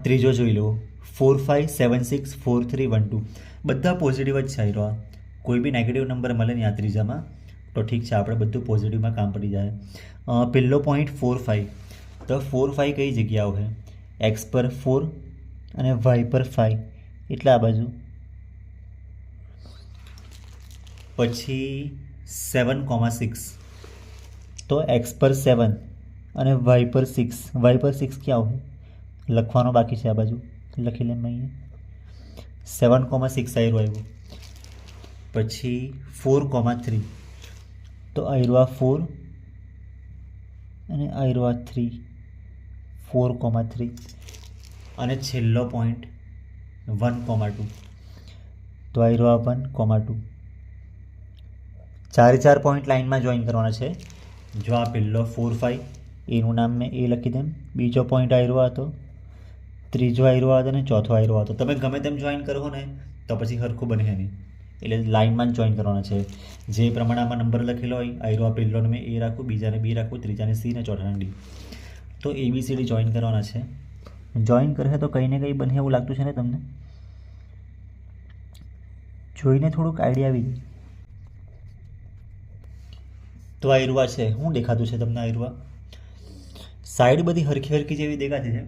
ત્રીજો જોઈ લો, 4 5 7 6 4 3 1 2, બધા પોઝિટિવ જ છે આયરો. કોઈ બી નેગેટિવ નંબર મળે નહીં આ ત્રીજામાં, તો ઠીક છે, આપણે બધું પોઝિટિવમાં કામ પડી જાય. પહેલો પોઈન્ટ 4 5, તો 4 5 કઈ જગ્યાઓ છે? એક્સ પર 4 અને વાય પર 5, એટલે આ બાજુ. પછી 7,6, તો એક્સ પર 7 અને વાય પર 6, વાય પર 6 ક્યાં આવે? લખવાનો બાકી છે, આ બાજુ લખી લે અહીંયા 7,6 આયરો આવ્યું. પછી 4,3, તો આયરો આ 4 અને આયરો આ 3, 4,3. અને છેલ્લો પોઈન્ટ 1,2, તો આયરો આ 1,2. 4 પોઈન્ટ લાઇનમાં જોઈન કરવાના છે. જો આ પહેલો 4 5, એનું નામ મેં એ લખી દેમ. બીજો પોઈન્ટ આયરો હતો, ત્રીજો આયરો હતો અને ચોથો આયરો હતો. તમે ગમે તેમ જોઈન કરો ને તો પછી સરખું બને નહીં, એટલે લાઇનમાં જ જોઈન કરવાના છે. જે પ્રમાણે આમાં નંબર લખેલો હોય, આયરો આ પહેલોને મેં એ રાખું, બીજાને બી રાખું, ત્રીજાને સી ને ચોથાને ડી. તો ABCD જોઈન કરવાના છે. જોઈન કરે તો કંઈ ને કંઈ બને એવું લાગતું છે ને તમને? જોઈને થોડુંક આઈડિયા આવી જાય. તો આયરુઆ છે, શું દેખાતું છે તમને? આયરુઆ સાઈડ બધી હરખી હરખી જેવી દેખાતી છે,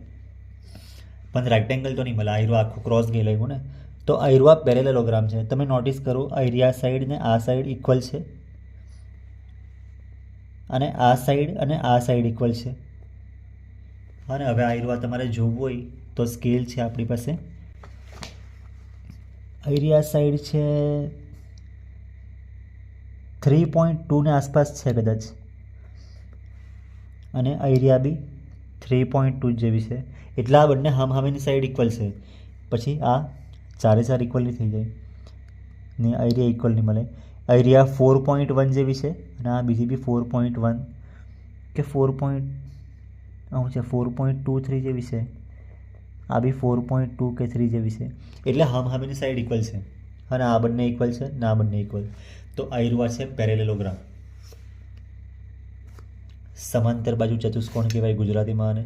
પણ રેક્ટેંગલ તો નહીં મળે. આયરો આખું ક્રોસ ગયેલું એવું ને, તો આયરુઆ પેરેલેલોગ્રામ છે. તમે નોટિસ કરો, આયરિયા સાઈડ ને આ સાઈડ ઇક્વલ છે, અને આ સાઈડ અને આ સાઈડ ઇક્વલ છે. અને હવે આયરુઆ તમારે જોવું હોય તો સ્કેલ છે આપણી પાસે. આયરિયા સાઈડ છે 3.2 ને આસપાસ છે કદાચ, અને આયરિયા બી 3.2 જેવી છે. એટલે આ બંને હામહામીની સાઈડ ઇક્વલ છે. પછી આ 4 ઇક્વલની થઈ જાય ને આયરિયા ઇક્વલ નહીં મળે. આયરિયા 4.1 જેવી છે, અને આ બીજી બી 4.1 કે 4.23 જેવી છે. આ બી 4.2 કે 3 જેવી છે. એટલે હામહામીની સાઈડ ઇક્વલ છે, અને આ બંને ઇક્વલ છે ને આ બંને ઇક્વલ. તો આયરુઆ છે પેરેલેલોગ્રામ. સમાંતર બાજુ ચતુષ્કોણ કહેવાય ગુજરાતીમાં. અને